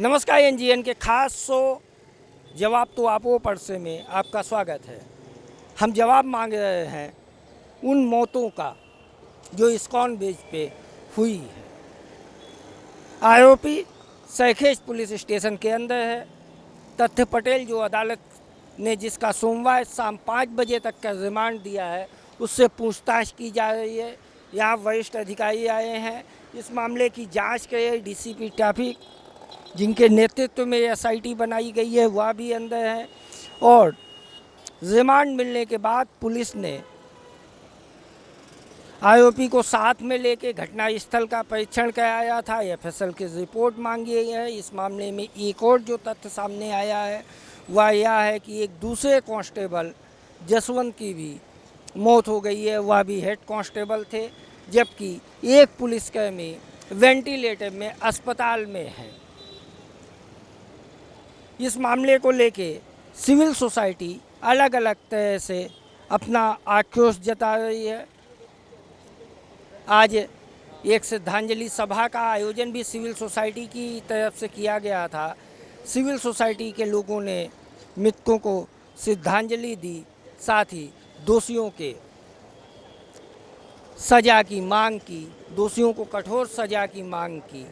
नमस्कार, एनजीएन के खास शो जवाब तो आपो परसे में आपका स्वागत है। हम जवाब मांग रहे हैं उन मौतों का जो इस्कॉन बेस पे हुई है। आरोपी सैखेज पुलिस स्टेशन के अंदर है। तथ्य पटेल जो अदालत ने जिसका सोमवार शाम 5 बजे तक का रिमांड दिया है, उससे पूछताछ की जा रही है। यहाँ वरिष्ठ अधिकारी आए हैं। इस मामले की जांच कर रहे डीसीपी ट्रैफिक, जिनके नेतृत्व में एसआईटी बनाई गई है, वह भी अंदर है। और रिमांड मिलने के बाद पुलिस ने आरोपी को साथ में लेके घटनास्थल का परीक्षण कराया था। एफएसएल की रिपोर्ट मांगी है। इस मामले में एक और जो तथ्य सामने आया है वह यह है कि एक दूसरे कांस्टेबल जसवंत की भी मौत हो गई है। वह भी हेड कांस्टेबल थे, जबकि एक पुलिसकर्मी वेंटिलेटर में अस्पताल में है। इस मामले को लेके सिविल सोसाइटी अलग अलग तरह से अपना आक्रोश जता रही है। आज एक श्रद्धांजलि सभा का आयोजन भी सिविल सोसाइटी की तरफ से किया गया था। सिविल सोसाइटी के लोगों ने मृतकों को श्रद्धांजलि दी, साथ ही दोषियों के सज़ा की मांग की, दोषियों को कठोर सज़ा की मांग की।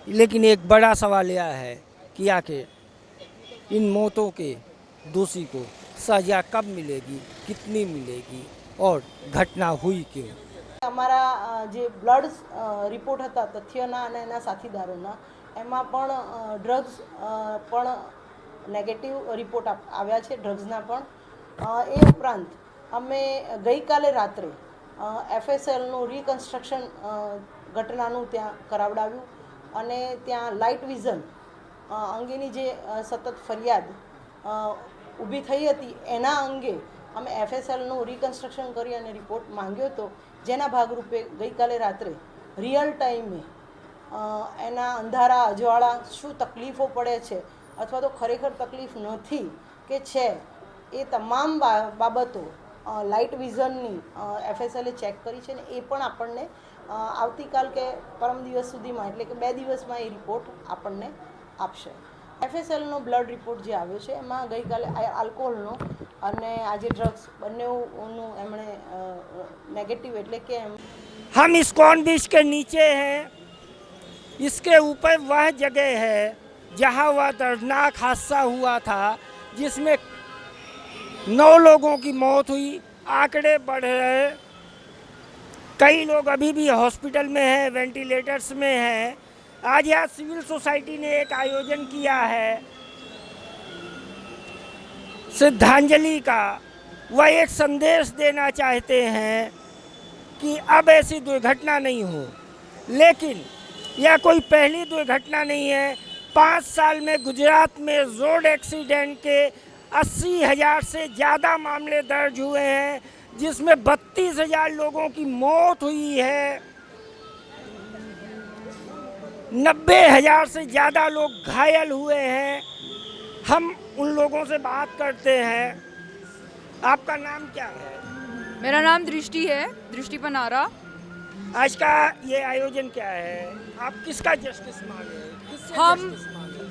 लेकिन एक बड़ा सवाल यह है कि आखिर इन मौतों के दोषी को सज़ा कब मिलेगी, कितनी मिलेगी और घटना हुई क्यों। અમારા જે બ્લડ રિપોર્ટ હતા તથ્યના અને એના સાથીદારોના, એમાં પણ ડ્રગ્સ પણ નેગેટિવ રિપોર્ટ આવ્યા છે ડ્રગ્સના પણ. એ ઉપરાંત અમે ગઈકાલે રાત્રે એફએસએલનું રિકન્સ્ટ્રક્શન ઘટનાનું ત્યાં કરાવડાવ્યું અને ત્યાં લાઇટ વિઝન અંગેની જે સતત ફરિયાદ ઊભી થઈ હતી એના અંગે અમે એફએસએલનું રિકન્સ્ટ્રક્શન કરી અને રિપોર્ટ માંગ્યો હતો, જેના ભાગરૂપે ગઈકાલે રાત્રે રિયલ ટાઈમે એના અંધારા અજવાળા શું તકલીફો પડે છે અથવા તો ખરેખર તકલીફ નથી કે છે, એ તમામ બાબતો લાઇટ વિઝનની એફએસએલે ચેક કરી છે ને એ પણ આપણને આવતીકાલ કે પરમ દિવસ સુધીમાં એટલે કે 2 દિવસમાં એ રિપોર્ટ આપણને આપશે. એફએસએલનો બ્લડ રિપોર્ટ જે આવ્યો છે એમાં ગઈકાલે આલ્કોહોલનો અને આજે ડ્રગ્સ બંનેનું એમણે નેગેટિવ એટલે કે हम इस्कॉन बीच के नीचे हैं। इसके ऊपर वह जगह है जहां वह दर्दनाक हादसा हुआ था, जिसमें 9 लोगों की मौत हुई। आंकड़े बढ़ रहे, कई लोग अभी भी हॉस्पिटल में हैं, वेंटिलेटर्स में हैं। आज यहाँ सिविल सोसाइटी ने एक आयोजन किया है श्रद्धांजलि का। वह एक संदेश देना चाहते हैं कि अब ऐसी दुर्घटना नहीं हो। लेकिन यह कोई पहली दुर्घटना नहीं है। 5 साल में गुजरात में रोड एक्सीडेंट के 80,000 से ज़्यादा मामले दर्ज हुए हैं, जिसमें 32,000 लोगों की मौत हुई है। 90,000 से ज़्यादा लोग घायल हुए हैं। हम उन लोगों से बात करते हैं। आपका नाम क्या है? मेरा नाम दृष्टि है, दृष्टि पनारा। आज का ये आयोजन क्या है? आप किसका जस्टिस मांगे? किससे हम जस्टिस मांगे?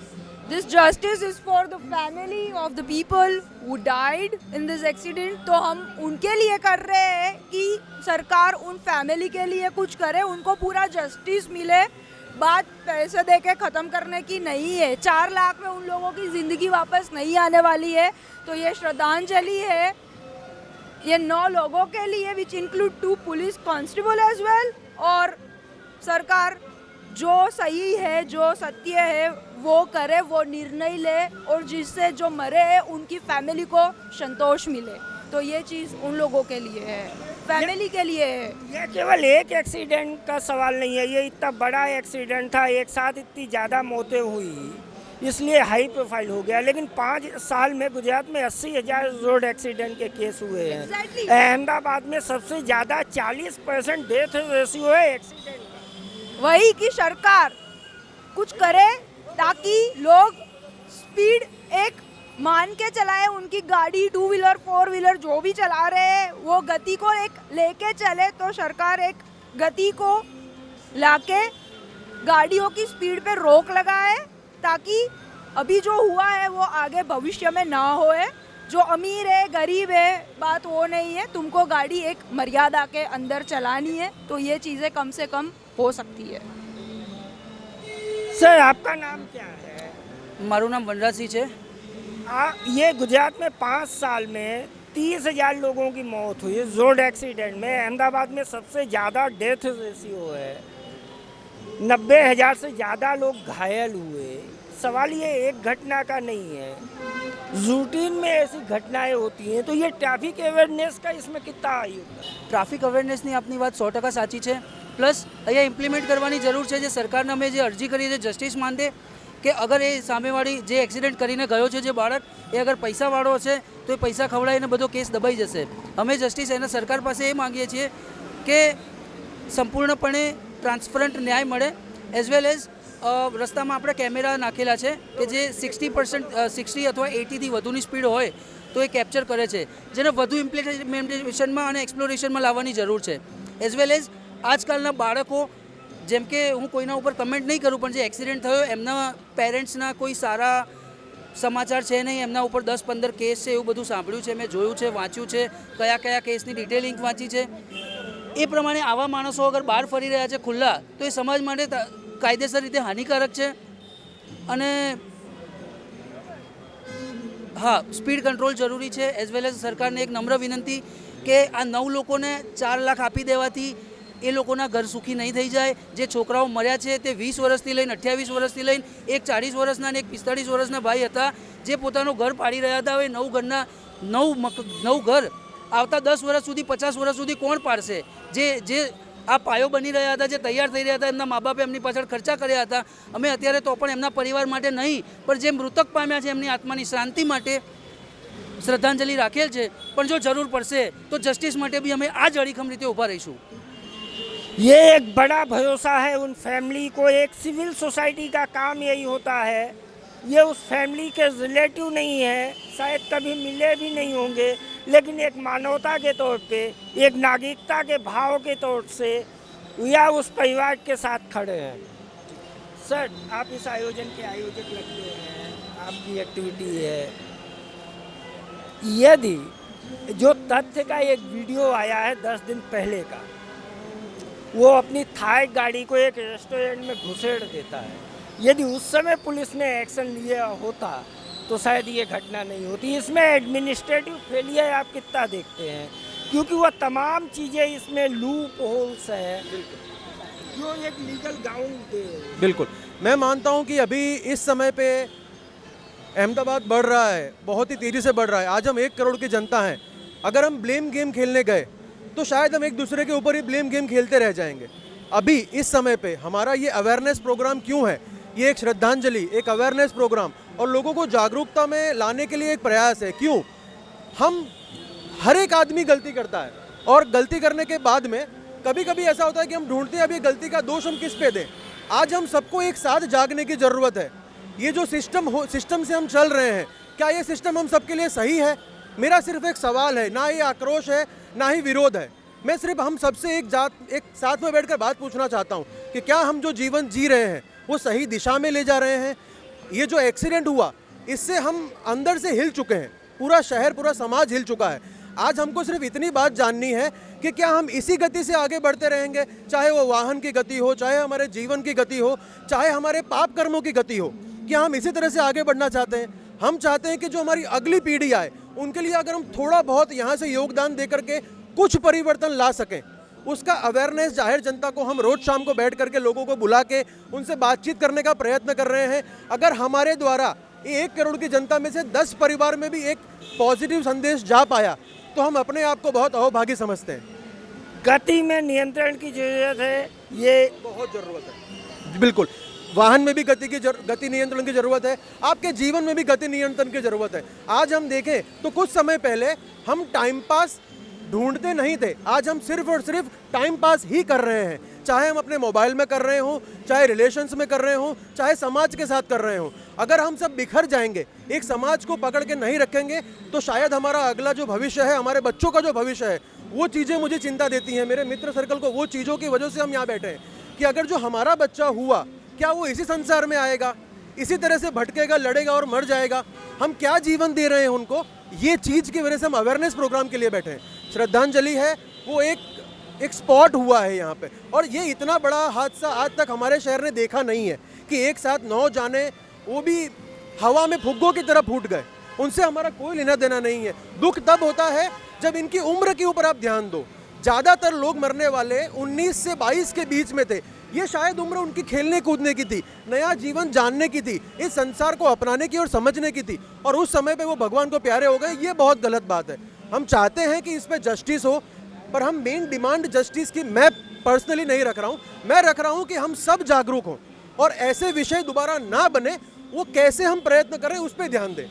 This justice is for the family of the people who died in this accident. तो हम उनके लिए कर रहे हैं कि सरकार उन फैमिली के लिए कुछ करे, उनको पूरा जस्टिस मिले। बात पैसे दे के ख़त्म करने की नहीं है। 4 लाख में उन लोगों की ज़िंदगी वापस नहीं आने वाली है। तो ये श्रद्धांजलि है ये 9 लोगों के लिए, which include 2 police constable as well. और सरकार जो सही है, जो सत्य है वो करे, वो निर्णय ले, और जिससे जो मरे हैं उनकी फैमिली को संतोष मिले। तो ये चीज़ उन लोगों के लिए है, फैमिली के लिए है। यह केवल एक एक्सीडेंट का सवाल नहीं है। ये इतना बड़ा एक्सीडेंट था, एक साथ इतनी ज़्यादा मौतें हुई, इसलिए हाई प्रोफाइल हो गया। लेकिन 5 साल में गुजरात में 80,000 रोड एक्सीडेंट के केस हुए हैं। Exactly. अहमदाबाद में सबसे ज़्यादा 40% डेथ रेशियो है एक्सीडेंट। वही कि सरकार कुछ करे ताकि लोग स्पीड एक मान के चलाए, उनकी गाड़ी 2 व्हीलर 4 व्हीलर जो भी चला रहे हैं वो गति को एक लेके चले। तो सरकार एक गति को लाके गाड़ियों की स्पीड पे रोक लगाए, ताकि अभी जो हुआ है वो आगे भविष्य में ना होए। जो अमीर है गरीब है बात वो नहीं है, तुमको गाड़ी एक मर्यादा के अंदर चलानी है, तो ये चीज़ें कम से कम हो सकती है। सर आपका नाम क्या है? મારું નામ વનરાજસિંહ છે। ये गुजरात में 5 साल में 30,000 लोगों की मौत हुई है रोड एक्सीडेंट में। अहमदाबाद में सबसे ज़्यादा डेथ रेशियो है, 90,000 से ज़्यादा लोग घायल हुए। सवाल ये एक घटना का नहीं है, रूटीन में ऐसी घटनाएं होती हैं, तो ये ट्रैफिक अवेयरनेस का इसमें कितना योगदान? ટ્રાફિક અવેરનેસની આપની વાત 100% સાચી છે। પ્લસ અહીંયા ઇમ્પ્લિમેન્ટ કરવાની જરૂર છે। જે સરકારને અમે જે અરજી કરી છે જસ્ટિસ માંગે કે અગર એ સામેવાળી જે એક્સિડન્ટ કરીને ગયો છે જે બાળક, એ અગર પૈસાવાળો હશે તો એ પૈસા ખવડાવીને બધો કેસ દબાઈ જશે। અમે જસ્ટિસ એના સરકાર પાસે એ માગીએ છીએ કે સંપૂર્ણપણે ટ્રાન્સપરન્ટ ન્યાય મળે, એઝ વેલ એઝ રસ્તામાં આપણે કેમેરા નાખેલા છે કે જે 60% અથવા 80થી વધુની સ્પીડ હોય તો એ કેપ્ચર કરે છે, જેને વધુ ઇમ્પ્લિમેન્ટેશનમાં અને એક્સપ્લોરેશનમાં લાવવાની જરૂર છે। એઝ વેલ એઝ આજકાલના બાળકો, જેમ કે હું કોઈના ઉપર કમેન્ટ નહીં કરું, પણ જે એક્સિડન્ટ થયો એમના પેરેન્ટ્સના કોઈ સારા સમાચાર છે નહીં, એમના ઉપર 10-15 કેસ છે એવું બધું સાંભળ્યું છે, મેં જોયું છે, વાંચ્યું છે, કયા કયા કેસની ડિટેલિંગ વાંચી છે। એ પ્રમાણે આવા માણસો અગર બહાર ફરી રહ્યા છે ખુલ્લા તો એ સમાજ માટે કાયદેસર રીતે હાનિકારક છે। અને હા, સ્પીડ કંટ્રોલ જરૂરી છે। એઝ વેલ એઝ સરકારને એક નમ્ર વિનંતી કે આ 9 લોકોને 4 લાખ આપી દેવાથી એ લોકોના ઘર સુખી નહીં થઈ જાય। જે છોકરાઓ મર્યા છે તે 20 વર્ષથી લઈને 28 વર્ષથી લઈને એક 40 વર્ષના અને એક 45 વર્ષના ભાઈ હતા, જે પોતાનું ઘર પાડી રહ્યા હતા। હવે 9 ઘરના 9 ઘર આવતા 10 વર્ષ સુધી 50 વર્ષ સુધી કોણ પાડશે? જે આ પાયો બની રહ્યા હતા, જે તૈયાર થઈ રહ્યા હતા, એમના મા બાપે એમની પાછળ ખર્ચા કર્યા હતા। અમે અત્યારે તો પણ એમના પરિવાર માટે નહીં, પણ જે મૃતક પામ્યા છે એમની આત્માની શાંતિ માટે શ્રદ્ધાંજલિ રાખેલ છે। પણ જો જરૂર પડશે તો જસ્ટિસ માટે બી અમે આ જ અડીખમ રીતે ઊભા રહીશું। ये एक बड़ा भरोसा है उन फैमिली को। एक सिविल सोसाइटी का काम यही होता है। ये उस फैमिली के रिलेटिव नहीं है, शायद कभी मिले भी नहीं होंगे, लेकिन एक मानवता के तौर पे, एक नागरिकता के भाव के तौर से या उस परिवार के साथ खड़े हैं। सर आप इस आयोजन के आयोजक लगते हैं, आपकी एक्टिविटी है। यदि जो तथ्य का एक वीडियो आया है 10 दिन पहले का, वो अपनी थार गाड़ी को एक रेस्टोरेंट में घुसेड़ देता है, यदि उस समय पुलिस ने एक्शन लिया होता तो शायद ये घटना नहीं होती। इसमें एडमिनिस्ट्रेटिव फेलियर आप कितना देखते हैं? क्योंकि वह तमाम चीज़ें इसमें लूप होल्स हैं जो एक लीगल ग्राउंड दे। बिल्कुल, मैं मानता हूं कि अभी इस समय पे अहमदाबाद बढ़ रहा है, बहुत ही तेज़ी से बढ़ रहा है। आज हम 1 करोड़ की जनता हैं। अगर हम ब्लेम गेम खेलने गए तो शायद हम एक दूसरे के ऊपर ही ब्लेम गेम खेलते रह जाएंगे। अभी इस समय पे हमारा ये अवेयरनेस प्रोग्राम क्यों है? ये एक श्रद्धांजलि, एक अवेयरनेस प्रोग्राम और लोगों को जागरूकता में लाने के लिए एक प्रयास है। क्यों? हम हर एक आदमी गलती करता है और गलती करने के बाद में कभी कभी ऐसा होता है कि हम ढूंढते हैं अभी गलती का दोष हम किस पे दें। आज हम सबको एक साथ जागने की ज़रूरत है। ये जो सिस्टम से हम चल रहे हैं, क्या ये सिस्टम हम सबके लिए सही है? मेरा सिर्फ एक सवाल है, ना ये आक्रोश है ना ही विरोध है। मैं सिर्फ हम सबसे एक साथ में बैठकर बात पूछना चाहता हूँ कि क्या हम जो जीवन जी रहे हैं वो सही दिशा में ले जा रहे हैं? ये जो एक्सीडेंट हुआ इससे हम अंदर से हिल चुके हैं, पूरा शहर पूरा समाज हिल चुका है। आज हमको सिर्फ इतनी बात जाननी है कि क्या हम इसी गति से आगे बढ़ते रहेंगे, चाहे वो वाहन की गति हो, चाहे हमारे जीवन की गति हो, चाहे हमारे पाप कर्मों की गति हो। क्या हम इसी तरह से आगे बढ़ना चाहते हैं? हम चाहते हैं कि जो हमारी अगली पीढ़ी आए उनके लिए अगर हम थोड़ा बहुत यहाँ से योगदान दे करके कुछ परिवर्तन ला सकें, उसका अवेयरनेस जाहिर जनता को हम रोज़ शाम को बैठ करके लोगों को बुला के उनसे बातचीत करने का प्रयत्न कर रहे हैं। अगर हमारे द्वारा 1 करोड़ की जनता में से 10 परिवार में भी एक पॉजिटिव संदेश जा पाया तो हम अपने आप को बहुत अहोभागी समझते हैं। गति में नियंत्रण की जरूरत है, ये बहुत ज़रूरत है। बिल्कुल, वाहन में भी गति नियंत्रण की ज़रूरत है, आपके जीवन में भी गति नियंत्रण की ज़रूरत है। आज हम देखें तो कुछ समय पहले हम टाइम पास ढूंढते नहीं थे, आज हम सिर्फ और सिर्फ टाइम पास ही कर रहे हैं। चाहे हम अपने मोबाइल में कर रहे हों, चाहे रिलेशंस में कर रहे हों, चाहे समाज के साथ कर रहे हों। अगर हम सब बिखर जाएंगे, एक समाज को पकड़ के नहीं रखेंगे तो शायद हमारा अगला जो भविष्य है, हमारे बच्चों का जो भविष्य है, वो चीज़ें मुझे चिंता देती हैं। मेरे मित्र सर्कल को वो चीज़ों की वजह से हम यहाँ बैठे हैं। कि अगर जो हमारा बच्चा हुआ क्या वो इसी संसार में आएगा, इसी तरह से भटकेगा, लड़ेगा और मर जाएगा? हम क्या जीवन दे रहे हैं उनको? ये चीज़ की वजह से हम अवेयरनेस प्रोग्राम के लिए बैठे हैं। श्रद्धांजलि है वो एक स्पॉट हुआ है यहाँ पे, और ये इतना बड़ा हादसा आज तक हमारे शहर ने देखा नहीं है कि एक साथ 9 जाने, वो भी हवा में फुग्गों की तरह फूट गए। उनसे हमारा कोई लेना देना नहीं है। दुख तब होता है जब इनकी उम्र के ऊपर आप ध्यान दो। ज़्यादातर लोग मरने वाले 19 से 22 के बीच में थे। ये शायद उम्र उनकी खेलने कूदने की थी, नया जीवन जानने की थी, इस संसार को अपनाने की और समझने की थी, और उस समय पे वो भगवान को प्यारे हो गए। ये बहुत गलत बात है। हम चाहते हैं कि इस पे जस्टिस हो, पर हम मेन डिमांड जस्टिस की मैं पर्सनली नहीं रख रहा हूँ। मैं रख रहा हूँ कि हम सब जागरूक हों और ऐसे विषय दोबारा ना बने, वो कैसे हम प्रयत्न करें उस पर ध्यान दें।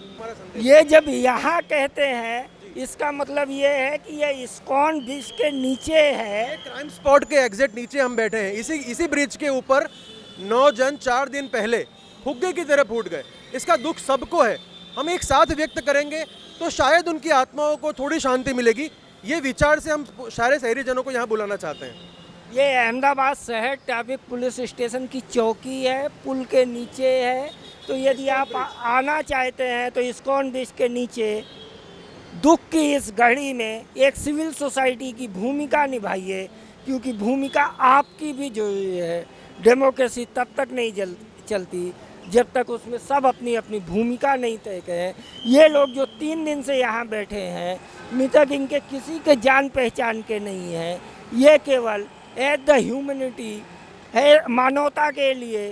ये जब यहाँ कहते हैं, इसका मतलब ये है कि ये इस्कॉन ब्रिज के नीचे है। क्राइम स्पॉट के एग्जैक्ट नीचे हम बैठे हैं। इसी ब्रिज के ऊपर 9 जन 4 दिन पहले फुग्गे की तरह फूट गए। इसका दुख सबको है। हम एक साथ व्यक्त करेंगे तो शायद उनकी आत्माओं को थोड़ी शांति मिलेगी। ये विचार से हम सारे शहरी जनों को यहाँ बुलाना चाहते हैं। ये अहमदाबाद शहर ट्रैफिक पुलिस स्टेशन की चौकी है, पुल के नीचे है। तो यदि आप आना चाहते हैं तो इस्कॉन ब्रिज के नीचे दुख की इस घड़ी में एक सिविल सोसाइटी की भूमिका निभाइए, क्योंकि भूमिका आपकी भी जरूरी है। डेमोक्रेसी तब तक नहीं चलती जब तक उसमें सब अपनी अपनी भूमिका नहीं तय करें। ये लोग जो 3 दिन से यहाँ बैठे हैं, मृतक इनके किसी के जान पहचान के नहीं हैं। ये केवल एट द ह्यूमनिटी है, मानवता के लिए,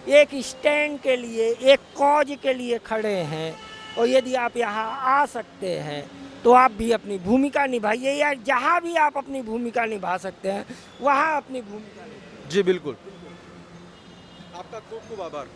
एक स्टैंड के लिए, एक कॉज के लिए खड़े हैं। और यदि आप यहाँ आ सकते हैं तो आप भी अपनी भूमिका निभाइए, या जहाँ भी आप अपनी भूमिका निभा सकते हैं वहाँ अपनी भूमिका निभाइए। जी बिल्कुल, आपका खूब खूब आभार।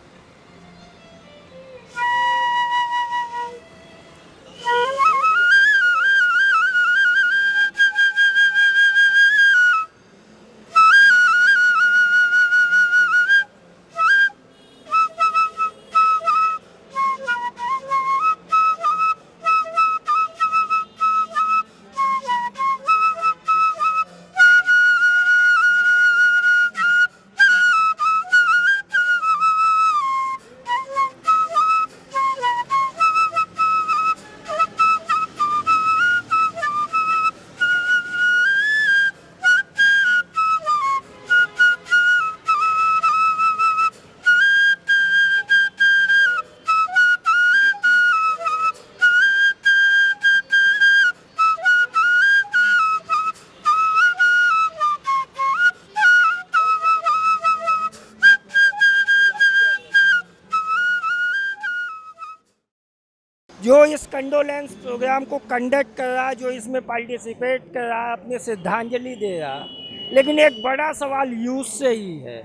जो इस कंडोलेंस प्रोग्राम को कंडक्ट कर रहा, जो इसमें पार्टिसिपेट कर रहा, अपने श्रद्धांजलि दे रहा, लेकिन एक बड़ा सवाल यूथ से ही है।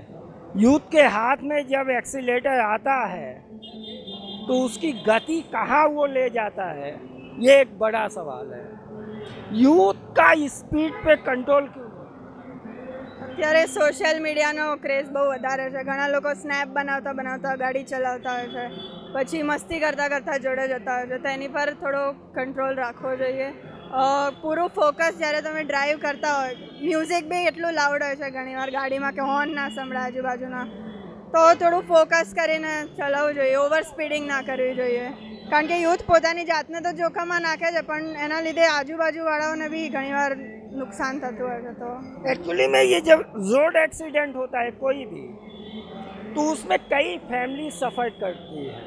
यूथ के हाथ में जब एक्सीलेटर आता है तो उसकी गति कहाँ वो ले जाता है, ये एक बड़ा सवाल है। यूथ का स्पीड पे कंट्रोल क्यों? અત્યારે સોશિયલ મીડિયાનો ક્રેઝ બહુ વધારે છે. ઘણા લોકો સ્નેપ બનાવતા બનાવતા ગાડી ચલાવતા હોય છે, પછી મસ્તી કરતાં કરતાં જોડે જતા હોય છે. તો એની પર થોડો કંટ્રોલ રાખવો જોઈએ. પૂરું ફોકસ જ્યારે તમે ડ્રાઈવ કરતા હોય, મ્યુઝિક બી એટલું લાઉડ હોય છે ઘણીવાર ગાડીમાં કે હોર્ન ના સંભળાય આજુબાજુના, તો થોડું ફોકસ કરીને ચલાવવું જોઈએ. ઓવર સ્પીડિંગ ના કરવી જોઈએ, કારણ કે યુથ પોતાની જાતને તો જોખમમાં નાખે છે, પણ એના લીધે આજુબાજુવાળાઓને બી ઘણીવાર नुकसान થતું હોય છે. तो एक्चुअली में ये जब रोड एक्सीडेंट होता है कोई भी, तो उसमें कई फैमिली सफ़र करती है।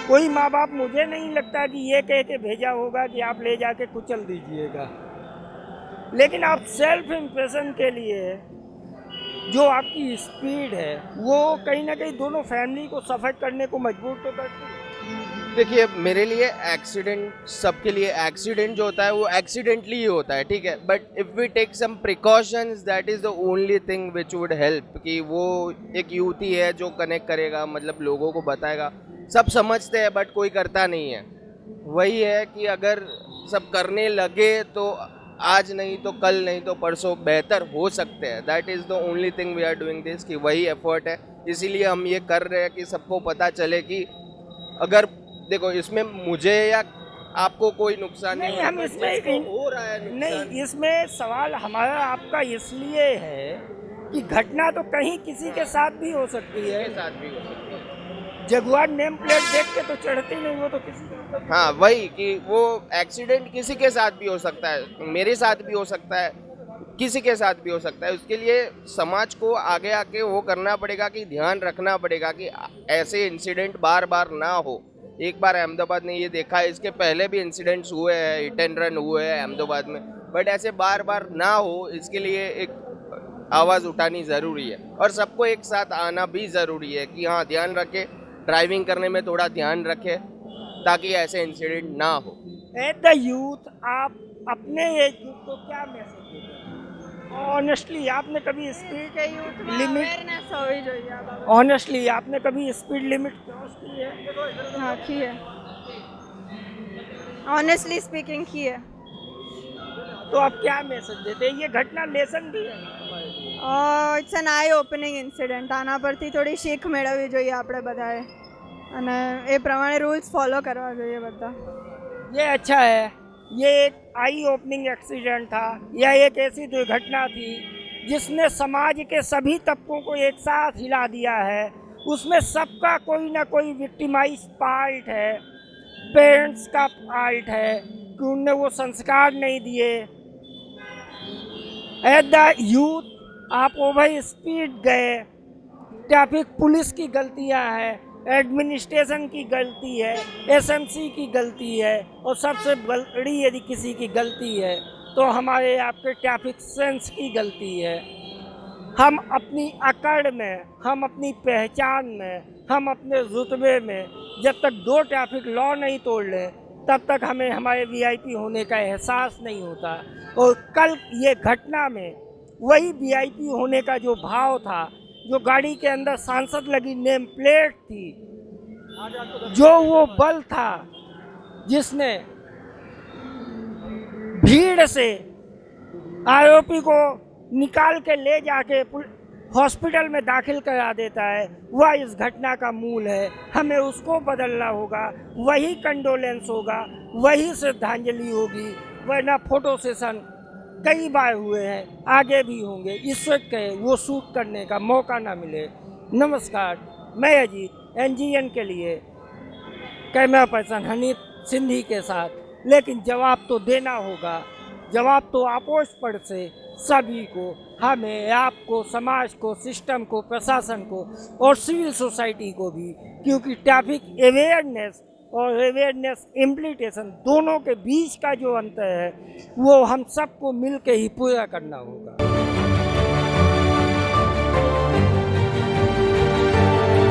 कोई माँ बाप, मुझे नहीं लगता कि ये कह के भेजा होगा कि आप ले जाके कुचल दीजिएगा, लेकिन आप सेल्फ इम्प्रेशन के लिए जो आपकी स्पीड है वो कहीं ना कहीं दोनों फैमिली को सफ़र करने को मजबूर तो करती है। देखिए, मेरे लिए एक्सीडेंट, सबके लिए एक्सीडेंट जो होता है वो एक्सीडेंटली ही होता है, ठीक है, but if we take some precautions that is the only thing which would help. कि वो एक यूथ ही है जो कनेक्ट करेगा, मतलब लोगों को बताएगा। सब समझते हैं बट कोई करता नहीं है। वही है कि अगर सब करने लगे तो आज नहीं तो कल नहीं तो परसों बेहतर हो सकते हैं। That is the only thing we are doing this, कि वही एफर्ट है। इसीलिए हम ये कर रहे हैं कि सबको पता चले कि अगर देखो इसमें मुझे या आपको कोई नुकसान नहीं, हम इसमें हो रहा है नुकसान। नहीं, इसमें सवाल हमारा आपका इसलिए है कि घटना तो कहीं किसी के साथ भी हो सकती है। के साथ भी हो सकती है। जगुआर नेम प्लेट देख के तो चढ़ती नहीं, वो तो किसी के हाँ वही कि वो एक्सीडेंट किसी के साथ भी हो सकता है, मेरे साथ भी हो सकता है, किसी के साथ भी हो सकता है। उसके लिए समाज को आगे आके वो करना पड़ेगा कि ध्यान रखना पड़ेगा कि ऐसे इंसिडेंट बार बार ना हो। एक बार अहमदाबाद ने ये देखा है, इसके पहले भी इंसिडेंट्स हुए हैं, हिट एंड रन हुए हैं अहमदाबाद में, बट ऐसे बार बार ना हो इसके लिए एक आवाज़ उठानी ज़रूरी है और सबको एक साथ आना भी ज़रूरी है कि हाँ ध्यान रखें, ड्राइविंग करने में थोड़ा ध्यान रखें ताकि ऐसे इंसिडेंट ना हो। एट द यूथ आप अपने एज ग्रुप को क्या मैसेज देते हैं? ऑनेस्टली आपने कभी स्पीड लिमिट अवेयरनेस होवी જોઈએ આ બાબતે। ऑनेस्टली आपने कभी स्पीड लिमिट क्रॉस की है? हाँ की है, ऑनेस्टली स्पीकिंग की है। तो आप क्या मैसेज देते हैं? ये घटना लेसन भी है। It's an eye opening incident, આના પરથી થોડી શીખ મેળવવી જોઈએ આપણે બધાએ અને એ પ્રમાણે રૂલ્સ ફોલો કરવા જોઈએ બધા। ये अच्छा है, ये एक आई ओपनिंग एक्सीडेंट था, यह एक ऐसी दुर्घटना थी जिसने समाज के सभी तबकों को एक साथ हिला दिया है। उसमें सबका कोई ना कोई विक्टिमाइज पार्ट है, पेरेंट्स का पार्ट है कि उनने वो संस्कार नहीं दिए। एट द यूथ आप ओवर स्पीड गए, ट्रैफिक पुलिस की गलतियां हैं, एडमिनिस्ट्रेशन की गलती है, एसएमसी की गलती है और सबसे बड़ी यदि किसी की गलती है तो हमारे आपके ट्रैफिक सेंस की गलती है। हम अपनी अकड़ में, हम अपनी पहचान में, हम अपने रुतबे में जब तक दो ट्रैफिक लॉ नहीं तोड़ लें तब तक हमें हमारे वीआईपी होने का एहसास नहीं होता। और कल ये घटना में वही वीआईपी होने का जो भाव था, जो गाड़ी के अंदर सांसद लगी नेम प्लेट थी, जो वो बल था जिसने भीड़ से आरोपी को निकाल के ले जाके हॉस्पिटल में दाखिल करा देता है, वह इस घटना का मूल है। हमें उसको बदलना होगा, वही कंडोलेंस होगा, वही श्रद्धांजलि होगी, वरना फोटो सेशन कई बार हुए हैं, आगे भी होंगे। ईश्वर कहे वो शूट करने का मौका ना मिले। नमस्कार, मैं अजीत एनजीएन के लिए कैमरा पर्सन हनीफ सिंधी के साथ। लेकिन जवाब तो देना होगा, जवाब तो आपोष पड़ से सभी को, हमें, आपको, समाज को, सिस्टम को, प्रशासन को और सिविल सोसाइटी को भी, क्योंकि ट्रैफिक अवेयरनेस और अवेयरनेस इम्प्लीटेशन दोनों के बीच का जो अंतर है वो हम सबको मिल के ही पूरा करना होगा।